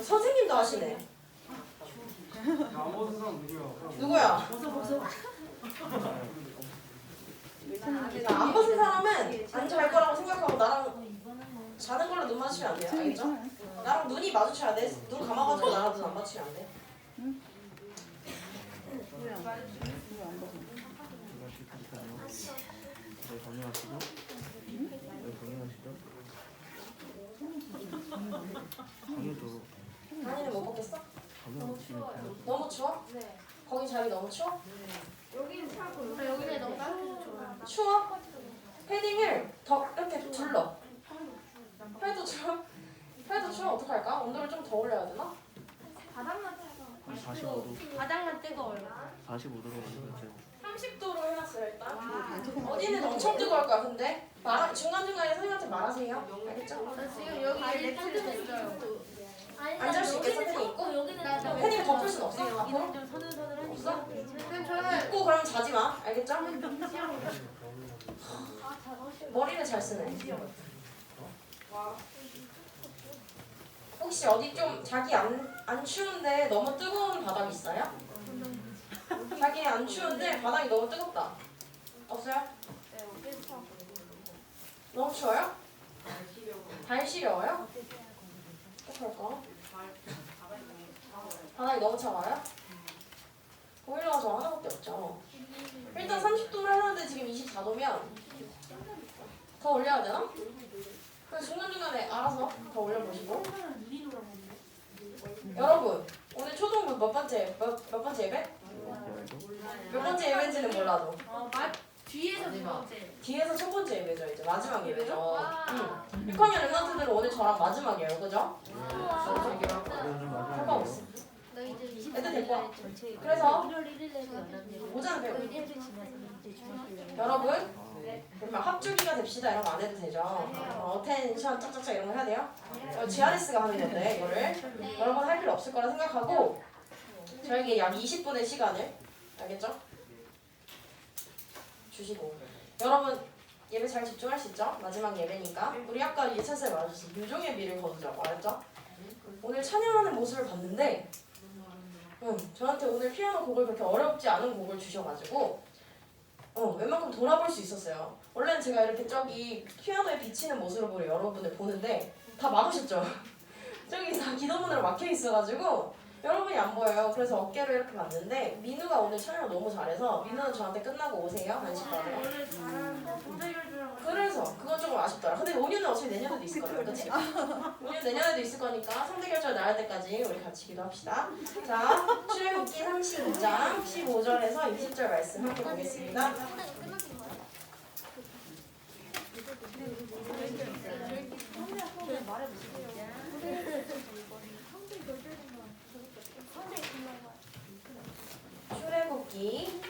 선생님도 하시네. 나머지 사람 누구야? 누구야? 안 벗은 사람은 안 잘 거라고 생각하고 나랑 자는 걸로 눈 마주치면 안 돼요. 알겠죠? 나랑 눈이 마주쳐야 돼. 눈 감아가지고 나랑 눈 안 마주치면 안 돼. 다니는 못 먹겠어? 너무 추워? 네. 거기 자기 너무 추워? 여기는 차고 여기는 너무 따뜻해서 좋아요. 추워? 패딩을 더 이렇게 둘러. 팔도 추워? 팔도 추워? 어떡할까? 온도를 좀 더 올려야 되나? 바닥만 차가. 45도. 바닥만 뜨거워요. 45도로 만들었죠. 30도로 해놨어요 일단. 어디는 엄청 뜨거울 거야 근데 중간중간에 선생님한테 말하세요. 알겠죠? 나 지금 여기 따뜻했어요. 앉을 수 있게 패딩 입고? 패딩을 덮을 순 없어? 앞으로? 없어? 그럼 저는 입고 그러면 자지 마. 알겠죠? 머리를 잘 쓰네. 혹시 어디 좀 자기 안 추운데 너무 뜨거운 바닥 있어요? 자기 안 추운데 바닥이 너무 뜨겁다. 없어요? 너무 추워요? 발 시려워요? 어떡할까? 바닥이 너무 차가워요? 보일러가 저 하나밖에 없죠. 일단 30도를 하는데 지금 24도면 더 올려야 되나? 그래서 중간중간에 알아서 더 올려보시고. 여러분 오늘 초등부 몇 번째 예배? 몇 번째 예배인지는 몰라도 뒤에서 두 번째. 뒤에서 첫 번째 예배죠. 이제 마지막 예배죠. 6학년 랩런트들은 오늘 저랑 마지막이에요. 그죠? 상관없어. 나 이제 애들 데리고 와. 그래서 1월 1일에 모자는 배우고 일주일 지나서 이제 중학교. 여러분 그러면 합주기가 됩시다. 이런 거 안 해도 되죠. 어텐션 짝짝짝 이런 거 해야 돼요. GRS가 하는 건데 이거를 여러분 할 필요 없을 거라 생각하고 저에게 약 20분의 시간을 알겠죠? 주시고 여러분 예배 잘 집중할 수 있죠? 마지막 예배니까 우리 아까 예찬쌤 말해줬어. 유종의 미를 거두자고 알았죠? 오늘 찬양하는 모습을 봤는데 저한테 오늘 피아노 곡을 그렇게 어렵지 않은 곡을 주셔가지고 웬만큼 돌아볼 수 있었어요. 원래는 제가 이렇게 저기 피아노에 비치는 모습으로 여러분을 보는데 다 막으셨죠? 저기 다 기도문으로 막혀 있어가지고 여러분이 안 보여요. 그래서 어깨를 이렇게 봤는데 민우가 오늘 촬영을 너무 잘해서 민우는 저한테 끝나고 오세요. 간식받으러. 원래 잘하는데 모델을 그래서 그건 조금 아쉽더라. 근데 5년은 어차피 내년에도 있을 거예요. 그치? 5년 내년에도 있을 거니까 성대 결절 나을 때까지 우리 같이 기도합시다. 자, 출애굽기 32장 15절에서 20절 말씀 함께 보겠습니다. 출애굽기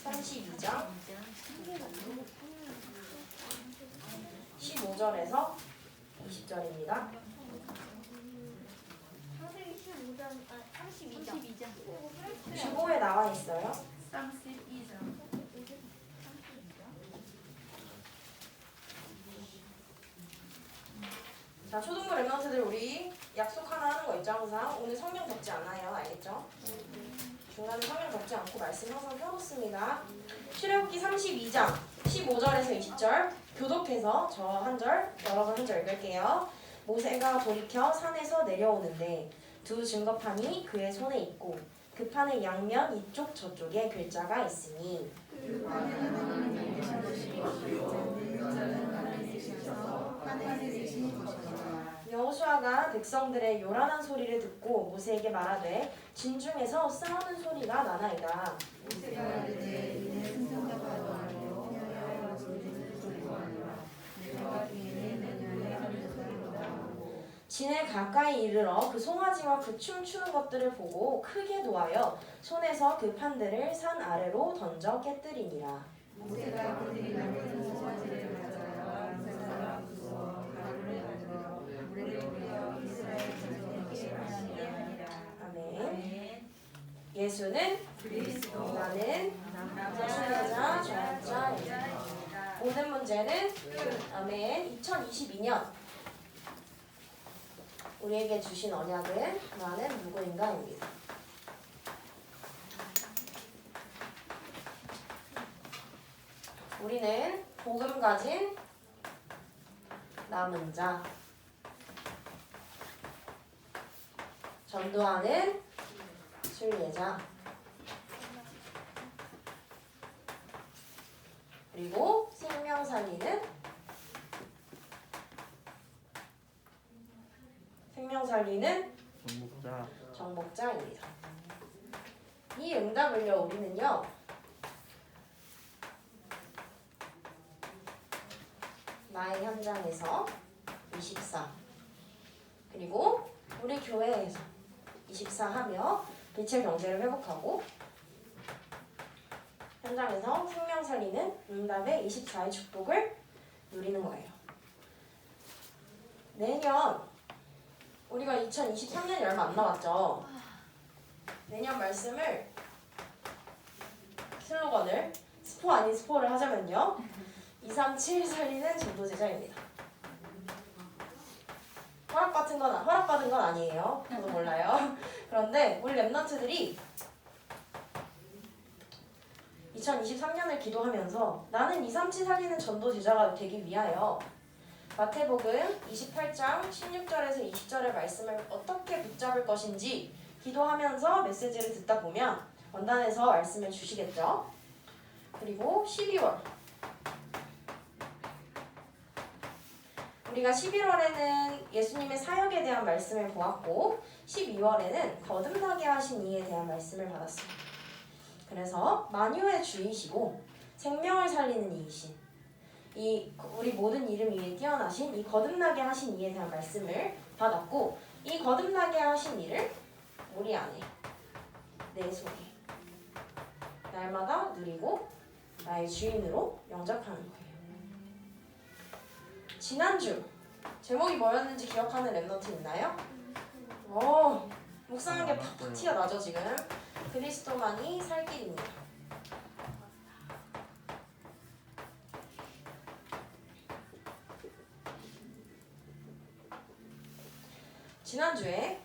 32장 15절에서 20절입니다. 선생님 15장 32장. 15에 나와 있어요. 32장. 자, 초등부 랩런트들 우리 약속 하나 하는 거 있죠 항상. 오늘 성경 적지 않아요. 알겠죠? 중간에 성경 적지 않고 말씀 항상 펴놓습니다. 출애굽기 32장 15절에서 20절 교독해서 저 한 절, 여러분 한 절 읽을게요. 모세가 돌이켜 산에서 내려오는데 두 증거판이 그의 손에 있고 그 판의 양면 이쪽 저쪽에 글자가 있으니 여호수아가 백성들의 요란한 소리를 듣고 모세에게 말하되 진중에서 싸우는 소리가 나나이다. 진에 가까이 이르러 그 송아지와 그 춤추는 것들을 보고 크게 노하여 손에서 그 판들을 산 아래로 던져 깨뜨리니라. 모세가 그들이 만든 송아지를 가져다가 암사자가 부수어 가루를 만들어 물에 불려 이스라엘 자손에게 하나니라. 아멘. 예수는 그리스도 나는 남자 여자 저자입니다. 모든 문제는 아멘. 2022년 우리에게 주신 언약은 나는 누구인가입니다. 우리는 복음 가진 남은 자, 전도하는 순례자, 그리고 생명 살리는 정복자. 정복자입니다. 이 응답을요 우리는요 나의 현장에서 24 그리고 우리 교회에서 24 하며 빛의 경제를 회복하고 현장에서 생명 살리는 응답의 24의 축복을 누리는 거예요. 내년 우리가 2023년이 얼마 안 남았죠. 내년 말씀을 슬로건을 스포 아닌 스포를 하자면요 237 살리는 전도제자입니다. 허락받은 건 아니에요. 저도 몰라요. 그런데 우리 랩런트들이 2023년을 기도하면서 나는 237 살리는 전도제자가 되기 위하여 마태복음 28장 16절에서 20절의 말씀을 어떻게 붙잡을 것인지 기도하면서 메시지를 듣다 보면 원단에서 말씀을 주시겠죠. 그리고 12월 우리가 11월에는 예수님의 사역에 대한 말씀을 보았고 12월에는 거듭나게 하신 이에 대한 말씀을 받았습니다. 그래서 만유의 주이시고 생명을 살리는 이이신 이 우리 모든 이름 위에 뛰어나신 이 거듭나게 하신 이에 대한 말씀을 받았고 이 거듭나게 하신 이를 우리 안에 내 속에 날마다 누리고 나의 주인으로 영접하는 거예요. 지난주 제목이 뭐였는지 기억하는 랩너트 있나요? 묵상한 게 팍팍 튀어나죠 지금. 그리스도만이 살 길입니다. 지난주에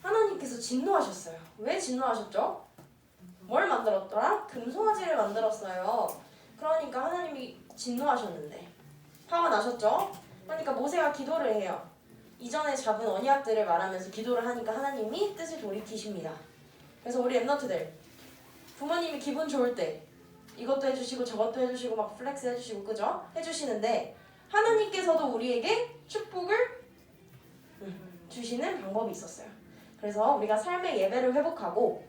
하나님께서 진노하셨어요. 왜 진노하셨죠? 뭘 만들었더라? 금송아지를 만들었어요. 그러니까 하나님이 진노하셨는데 화가 나셨죠? 그러니까 모세가 기도를 해요. 이전에 잡은 언약들을 말하면서 기도를 하니까 하나님이 뜻을 돌이키십니다. 그래서 우리 랩너트들 부모님이 기분 좋을 때 이것도 해주시고 저것도 해주시고 막 플렉스 해주시고 그죠? 해주시는데 하나님께서도 우리에게 축복을 주시는 방법이 있었어요. 그래서 우리가 삶의 예배를 회복하고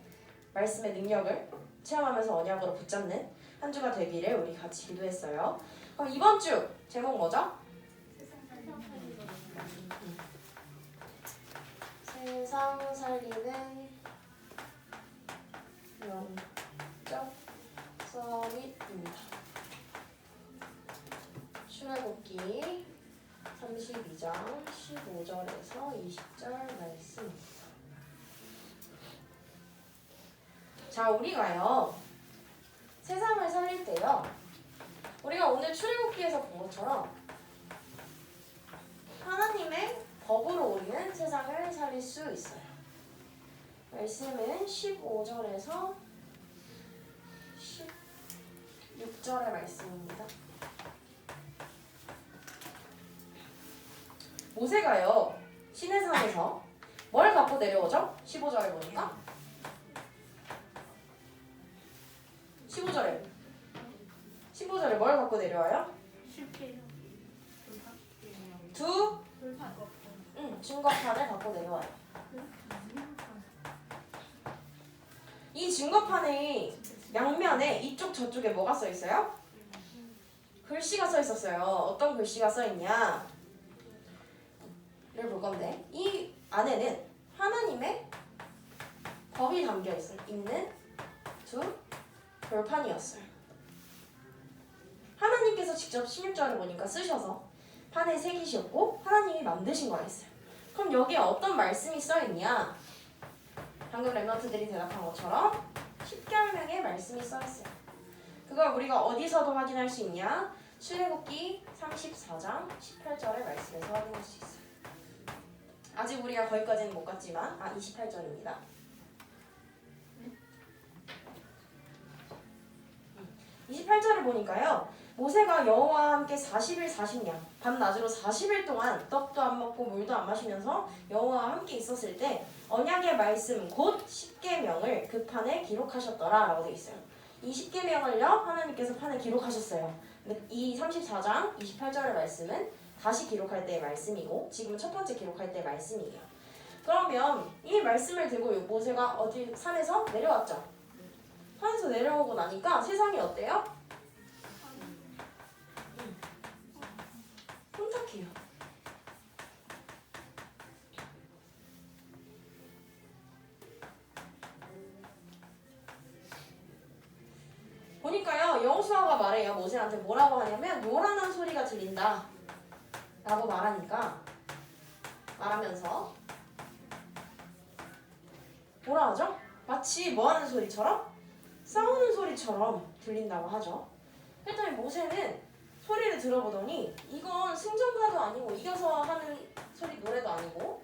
말씀의 능력을 체험하면서 언약으로 붙잡는 한 주가 되기를 우리 같이 기도했어요. 그럼 이번 주 제목 뭐죠? 세상 살리는 영적 서밋입니다. 출애굽기 32장 15절에서 20절 말씀입니다. 자, 우리가요 세상을 살릴 때요 우리가 오늘 출애굽기에서 본 것처럼 하나님의 법으로 우리는 세상을 살릴 수 있어요. 말씀은 15절에서 16절의 말씀입니다. 모세가요 시내산에서 뭘 갖고 내려오죠? 15절에 보니까 15절에 뭘 갖고 내려와요? 두 증거판을 갖고 내려와요. 이 증거판의 양면에 이쪽 저쪽에 뭐가 써 있어요? 글씨가 써 있었어요. 어떤 글씨가 써 있냐? 를 볼 건데 이 안에는 하나님의 법이 담겨 있는 두 돌판이었어요. 하나님께서 직접 16절을 보니까 쓰셔서 판에 새기셨고 하나님이 만드신 거였어요. 그럼 여기에 어떤 말씀이 써있냐? 방금 랩너트들이 대답한 것처럼 십계명의 말씀이 써있어요. 그걸 우리가 어디서도 확인할 수 있냐? 출애굽기 34장 18절의 말씀에서 확인할 수 있어요. 아직 우리가 거기까지는 못 갔지만 28절입니다. 28절을 보니까요. 모세가 여호와와 함께 40일 40년 밤낮으로 40일 동안 떡도 안 먹고 물도 안 마시면서 여호와와 함께 있었을 때 언약의 말씀 곧 십계명을 그 판에 기록하셨더라 라고 되어 있어요. 이 십계명을요 하나님께서 판에 기록하셨어요. 근데 이 34장 28절의 말씀은 다시 기록할 때의 말씀이고 지금은 첫 번째 기록할 때의 말씀이에요. 그러면 이 말씀을 들고 모세가 어디 산에서 내려왔죠. 산에서 내려오고 나니까 세상이 어때요? 혼탁해요. 보니까요 여호수아가 말해요. 모세한테 뭐라고 하냐면 요란한 소리가 들린다 라고 말하면서 뭐라 하죠? 마치 뭐하는 소리처럼? 싸우는 소리처럼 들린다고 하죠. 그랬더니 모세는 소리를 들어보더니 이건 승전가도 아니고 이겨서 하는 소리 노래도 아니고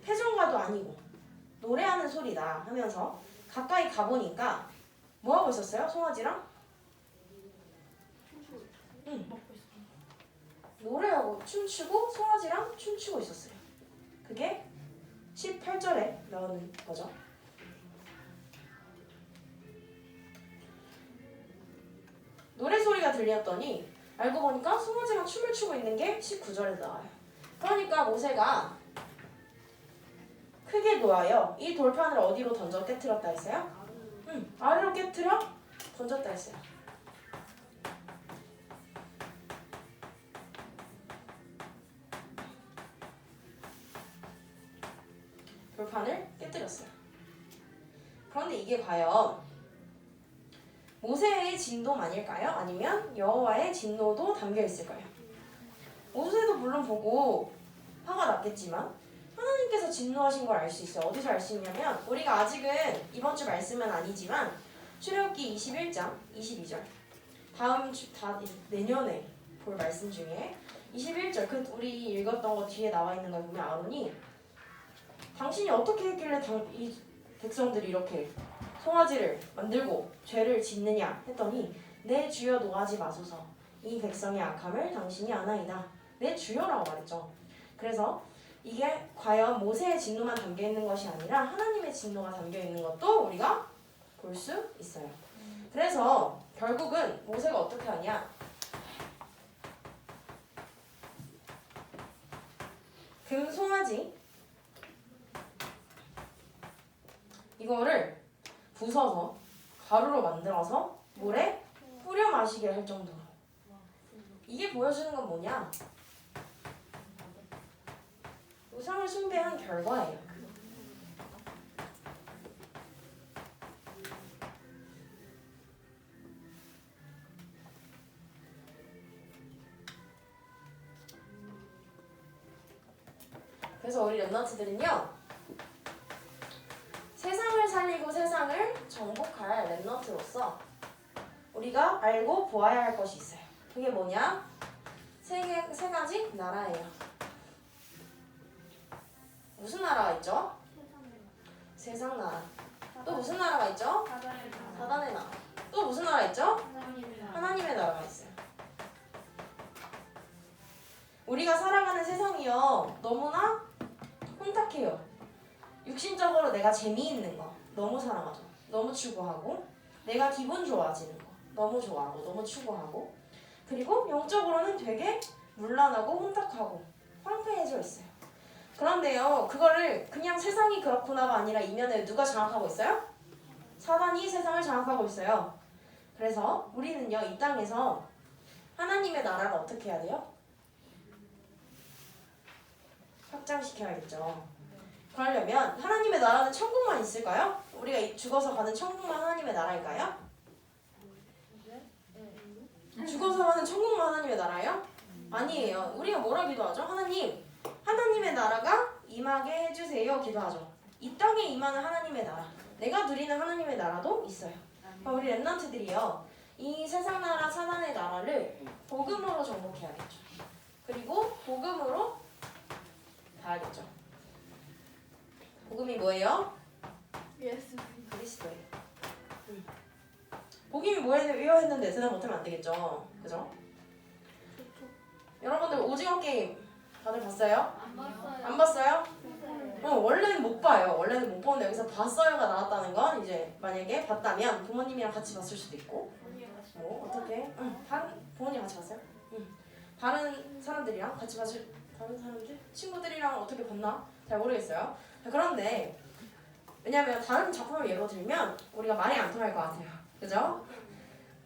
패전가도 아니고 노래하는 소리다 하면서 가까이 가보니까 뭐하고 있었어요? 송아지랑? 노래하고 춤추고 송아지랑 춤추고 있었어요. 그게 18절에 나오는 거죠. 노래소리가 들렸더니 알고 보니까 송아지가 춤을 추고 있는 게 19절에 나와요. 그러니까 모세가 크게 놓아요. 이 돌판을 어디로 던져 깨트렸다 했어요? 아래로 깨트려 던졌다 했어요. 돌판을 깨뜨렸어요. 그런데 이게 과연 모세의 진노만일까요? 아니면 여호와의 진노도 담겨 있을까요? 모세도 물론 보고 화가 났겠지만 하나님께서 진노하신 걸 알 수 있어요. 어디서 알 수 있냐면 우리가 아직은 이번 주 말씀은 아니지만 출애굽기 21장 22절 내년에 볼 말씀 중에 21절 우리 읽었던 거 뒤에 나와 있는 걸 보면 아론이 당신이 어떻게 했길래 이 백성들이 이렇게 송아지를 만들고 죄를 짓느냐 했더니 내 주여 노하지 마소서 이 백성의 악함을 당신이 아나이다. 내 주여라고 말했죠. 그래서 이게 과연 모세의 진노만 담겨있는 것이 아니라 하나님의 진노가 담겨있는 것도 우리가 볼 수 있어요. 그래서 결국은 모세가 어떻게 하냐 금송아지 이거를 부숴서 가루로 만들어서 물에 뿌려 마시게 할 정도로 이게 보여주는 건 뭐냐? 우상을 숭배한 결과예요. 그래서 우리 랩런트들은요 세상을 살리고 세상을 정복할 랩런트로서 우리가 알고 보아야 할 것이 있어요. 그게 뭐냐? 세 가지 나라예요. 무슨 나라가 있죠? 세상 나라. 또 무슨 나라가 있죠? 사단의 나라. 또 무슨 나라 있죠? 하나님의 나라가 있어요. 우리가 살아가는 세상이요 너무나 혼탁해요. 육신적으로 내가 재미있는 거 너무 사랑하죠. 너무 추구하고 내가 기분 좋아지는 거 너무 좋아하고 너무 추구하고 그리고 영적으로는 되게 문란하고 혼탁하고 황폐해져 있어요. 그런데요 그거를 그냥 세상이 그렇구나가 아니라 이면에 누가 장악하고 있어요? 사단이 세상을 장악하고 있어요. 그래서 우리는요 이 땅에서 하나님의 나라를 어떻게 해야 돼요? 확장시켜야겠죠. 그러려면 하나님의 나라는 천국만 있을까요? 우리가 죽어서 가는 천국만 하나님의 나라일까요? 죽어서 가는 천국만 하나님의 나라예요? 아니에요. 우리가 뭐라 기도하죠? 하나님의 나라가 임하게 해주세요 기도하죠. 이 땅에 임하는 하나님의 나라 내가 누리는 하나님의 나라도 있어요. 우리 랩런트들이요 이 세상 나라 사단의 나라를 복음으로 정복해야겠죠. 그리고 복음으로 가야겠죠. 복음이 뭐예요? 예수. 그리스도예요. 복음이 뭐예요 했는데 대답 못하면 안 되겠죠. 그죠? 여러분들 오징어 게임 다들 봤어요? 안 봤어요. 안 봤어요? 봤어요. 원래는 못 봐요. 원래는 못 보는데 여기서 봤어요가 나왔다는 건 이제 만약에 봤다면 부모님이랑 같이 봤을 수도 있고 뭐 어떻게? 다른 부모님 같이 봤어요? 다른 사람들이랑 같이 봤을 다른 사람들? 친구들이랑 어떻게 봤나? 잘 모르겠어요. 그런데 왜냐면 다른 작품을 예로 들면 우리가 말이 안 통할 것 같아요. 그죠?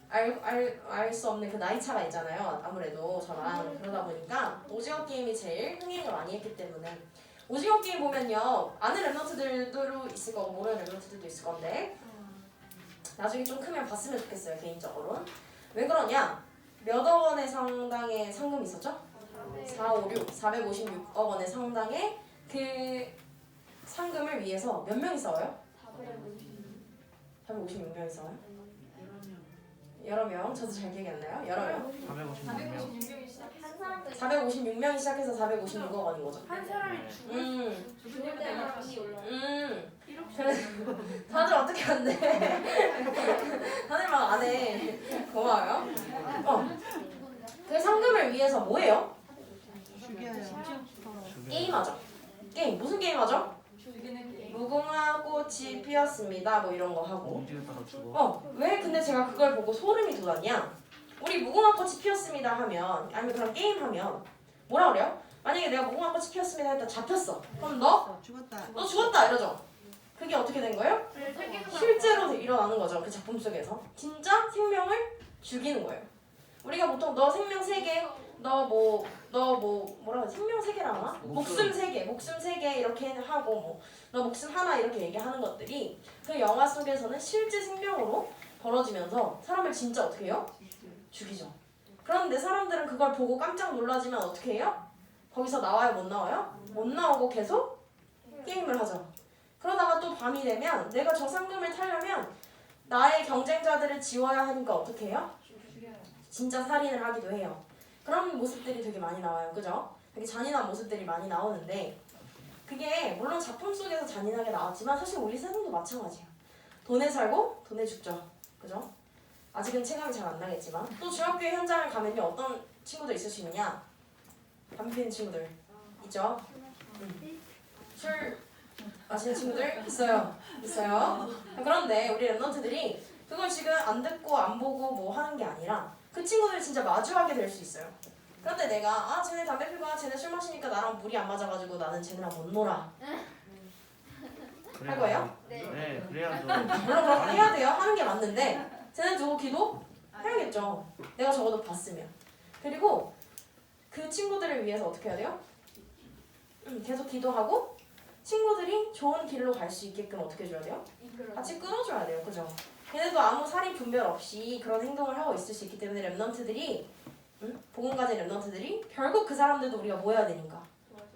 알 수 없는 그 나이 차가 있잖아요. 아무래도 저랑 그러다 보니까 오징어 게임이 제일 흥행을 많이 했기 때문에 오징어 게임 보면요 아는 랩런트들도 있을 거고 모르는 랩런트들도 있을 건데 나중에 좀 크면 봤으면 좋겠어요 개인적으로는. 왜 그러냐? 몇 억 원의 상당의 상금이 있었죠? 456억 원의 상당의 그 상금을 위해서 몇 명이 싸워요? 456명이 싸워요? 여러 명, 저도 잘 기억이 안 나요. 여러 명. 456명. 456명이 시작해서 456억 원인 거죠. 한 사람이 죽을 때마다 돈이 올라. 다들 어떻게 안 돼? 다들 막 안 해. 고마워요. 그 상금을 위해서 뭐예요? 게임하죠. 게임. 무슨 게임 하죠? 무궁화 꽃이 피었습니다. 뭐 이런 거 하고. 움직였다가 죽어. 왜 근데 제가 그걸 보고 소름이 돋았냐? 우리 무궁화 꽃이 피었습니다 하면 아니면 그런 게임 하면 뭐라 그래요? 만약에 내가 무궁화 꽃이 피었습니다 했다 잡혔어. 그럼 너 죽었다 이러죠. 그게 어떻게 된 거예요? 실제로 일어나는 거죠. 그 작품 속에서 진짜 생명을 죽이는 거예요. 우리가 보통 너 생명 3개, 너 뭐라 그래? 생명 3개라 하나? 목숨 3개, 목숨 3개 이렇게 하고 뭐 너 목숨 하나 이렇게 얘기하는 것들이 그 영화 속에서는 실제 생명으로 벌어지면서 사람을 진짜 어떻게 해요? 죽이죠. 그런데 사람들은 그걸 보고 깜짝 놀라지만 어떻게 해요? 거기서 나와요? 못 나와요? 못 나오고 계속 게임을 하죠. 그러다가 또 밤이 되면 내가 저 상금을 타려면 나의 경쟁자들을 지워야 하니까 어떻게 해요? 진짜 살인을 하기도 해요. 그런 모습들이 되게 많이 나와요. 그죠? 되게 잔인한 모습들이 많이 나오는데 그게 물론 작품 속에서 잔인하게 나왔지만 사실 우리 세상도 마찬가지예요. 돈에 살고 돈에 죽죠. 그죠? 아직은 체감이 잘 안 나겠지만 또 중학교의 현장을 가면요 어떤 친구들 있을 수 있느냐? 담배 피는 친구들 있죠? 술 마시는 친구들 있어요. 그런데 우리 랩런트들이 그걸 지금 안 듣고 안 보고 뭐 하는 게 아니라 그 친구들이 진짜 마주하게 될 수 있어요. 그런데 내가 쟤네 담배 피고 쟤네 술 마시니까 나랑 물이 안 맞아가지고 나는 쟤네랑 못 놀아. 할 거예요? 네, 그래야죠. 물론 그렇게 해야 돼요. 하는 게 맞는데 쟤네 두고 기도 해야겠죠. 내가 적어도 봤으면. 그리고 그 친구들을 위해서 어떻게 해야 돼요? 계속 기도하고 친구들이 좋은 길로 갈 수 있게끔 어떻게 해줘야 돼요? 같이 끌어줘야 돼요. 그죠? 걔네도 아무 살인 분별 없이 그런 행동을 하고 있을 수 있기 때문에 랩런트들이 복음 가진 랩런트들이 결국 그 사람들도 우리가 뭐 해야 되니까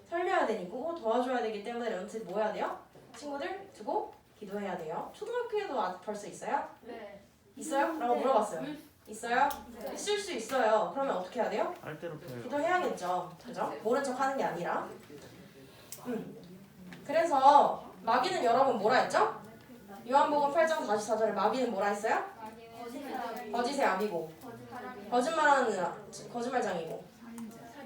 살려야 되니까 도와줘야 되기 때문에 랩런트들이 뭐 해야 돼요? 친구들 두고 기도해야 돼요. 초등학교에도 벌써 있어요? 네. 있어요? 라고 물어봤어요. 있어요? 네. 있을 수 있어요. 그러면 어떻게 해야 돼요? 빨대로 펴요. 기도해야겠죠. 그죠? 모른 척 하는 게 아니라. 그래서 마귀는 여러분 뭐라 했죠? 요한복음 8장 44절에 마귀는 뭐라 했어요? 거짓의 아비고 거짓말장이고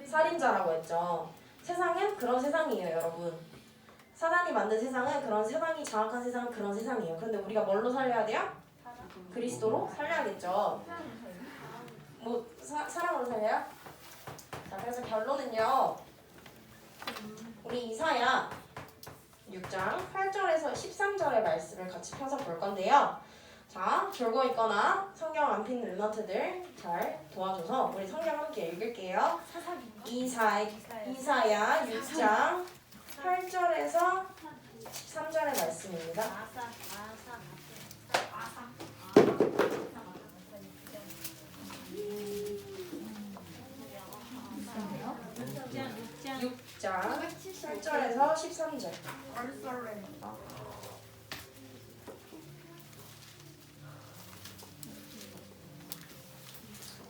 살인자라고 했죠. 세상은 그런 세상이에요, 여러분. 사단이 만든 세상은 그런 세상이 장악한 세상은 그런 세상이에요. 그런데 우리가 뭘로 살려야 돼요? 그리스도로 살려야겠죠. 뭐 사랑으로 살려요? 자, 그래서 결론은요. 우리 이사야 6장 8절에서 13절의 말씀을 같이 펴서 볼 건데요. 자, 졸고 있거나 성경 안 핀 랩런트들 잘 도와줘서 우리 성경 함께 읽을게요. 이사야 6장 8절에서 13절의 말씀입니다. 자, 8절에서 13절.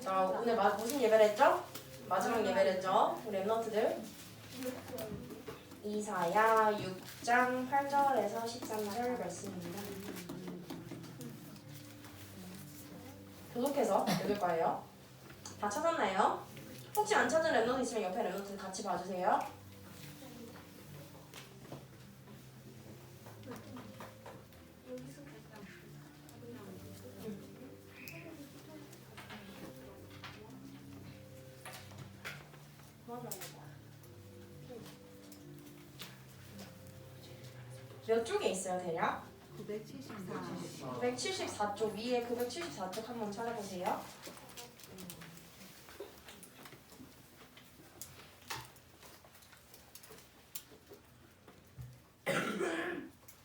자, 오늘 무슨 예배를 했죠? 마지막 예배를 했죠? 우리 랩런트들. 이사야 6장 8절에서 13절 말씀입니다. 교독해서 읽을 거예요. 다 찾았나요? 혹시 안 찾은 랩런트 있으면 옆에 랩런트 같이 봐주세요. 몇 쪽에 있어요, 대략? 974. 974쪽 위에 974쪽 한번 찾아보세요.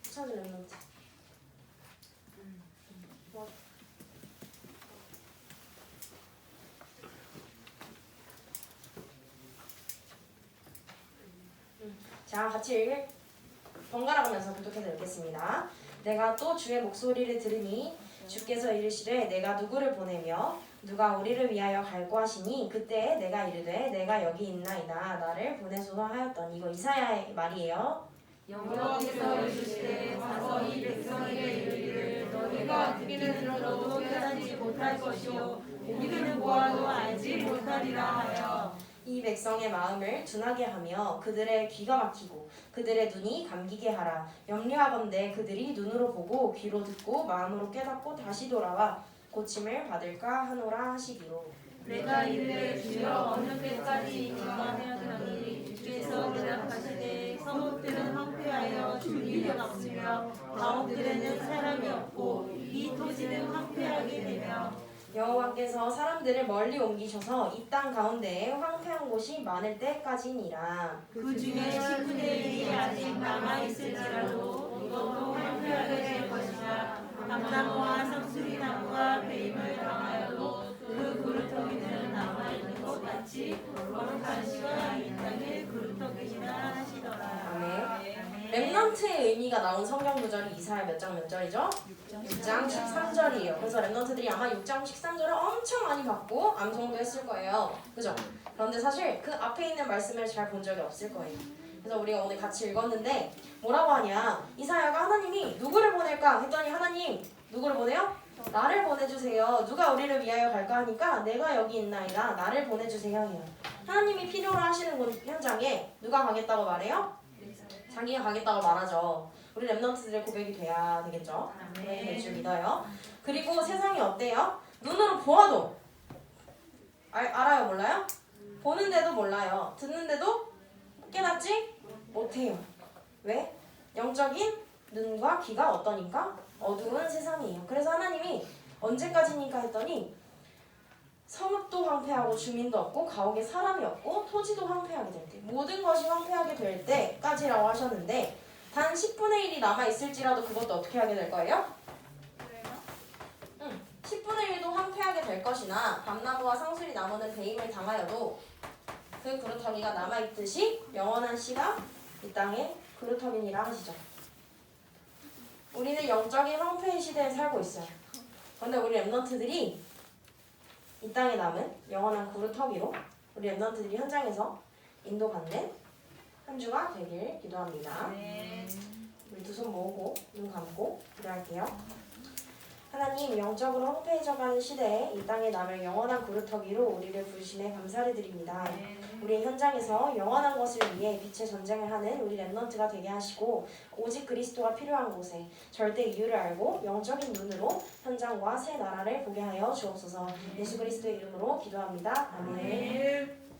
찾으려면 자, 같이 번갈아 가면서 교독해서 읽겠습니다. 내가 또 주의 목소리를 들으니 주께서 이르시되 내가 누구를 보내며 누가 우리를 위하여 갈고 하시니 그때 내가 이르되 내가 여기 있나이다 나를 보내소서 하였더니. 이거 이사야의 말이에요. 여호와께서 이르시되 가서 이 백성에게 이르기를 너희가 듣기는 들어도 깨닫지 못할 것이요 보기는 보아도 알지 못하리라 하여 이 백성의 마음을 둔하게 하며 그들의 귀가 막히고 그들의 눈이 감기게 하라. 염려하건대 그들이 눈으로 보고 귀로 듣고 마음으로 깨닫고 다시 돌아와 고침을 받을까 하노라 하시기로. 내가 이르되 주여 어느 때까지 인가하였더니 주께서 대답하시되 성읍들은 황폐하여 줄기가 없으며 가옥들에는 사람이 없고 이 토지는 황폐하게 되며 여호와께서 사람들을 멀리 옮기셔서 이 땅 가운데에 황폐한 곳이 많을 때까지니라. 그 중에 10분의 1이 아직 남아있을지라도 이것도 황폐하게 될 것이라. 감나무와 상수리나무가 배임을 당하여도 그 그루터기는 남아있는 것 같이 거룩한 시가 이 땅의 그루터기니라 하시더라. 아멘. 랩넌트의 의미가 나온 성경 구절이 이사야 몇 장 몇 절이죠? 6장 13절이에요. 그래서 랩넌트들이 아마 6장 13절을 엄청 많이 받고 암송도 했을 거예요. 그죠? 그런데 사실 그 앞에 있는 말씀을 잘 본 적이 없을 거예요. 그래서 우리가 오늘 같이 읽었는데 뭐라고 하냐? 이사야가 하나님이 누구를 보낼까 했더니 하나님 누구를 보내요? 나를 보내주세요. 누가 우리를 위하여 갈까 하니까 내가 여기 있나이다. 나를 보내주세요 해요. 하나님이 필요로 하시는 곳 현장에 누가 가겠다고 말해요? 자기가 가겠다고 말하죠. 우리 랩넌트들의 고백이 돼야 되겠죠. 고백이 될 줄 믿어요. 그리고 세상이 어때요? 눈으로 보아도 알아요? 몰라요? 보는데도 몰라요. 듣는데도 깨닫지 못해요. 왜? 영적인 눈과 귀가 어떠니까? 어두운 세상이에요. 그래서 하나님이 언제까지니까 했더니 성읍도 황폐하고 주민도 없고 가옥에 사람이 없고 토지도 황폐하게 될 때, 모든 것이 황폐하게 될 때까지라고 하셨는데 단 10분의 1이 남아있을지라도 그것도 어떻게 하게 될 거예요? 10분의 1도 황폐하게 될 것이나 밤나무와 상수리 나무는 배임을 당하여도 그 그루터기가 남아있듯이 영원한 씨가 이 땅에 그루터기니라 하시죠. 우리는 영적인 황폐의 시대에 살고 있어요. 그런데 우리 랩넌트들이 이 땅에 남은 영원한 그루터기로 우리 랩넌트들이 현장에서 인도받는 한 주가 되길 기도합니다. 우리 두 손 모으고 눈 감고 기도할게요. 하나님, 영적으로 황폐해져가는 시대에 이 땅에 남을 영원한 그루터기로 우리를 부르심에 감사를 드립니다. 우리 현장에서 영원한 것을 위해 빛의 전쟁을 하는 우리 랩넌트가 되게 하시고 오직 그리스도가 필요한 곳에 절대 이유를 알고 영적인 눈으로 현장과 새 나라를 보게 하여 주옵소서. 예수 그리스도의 이름으로 기도합니다. 아멘.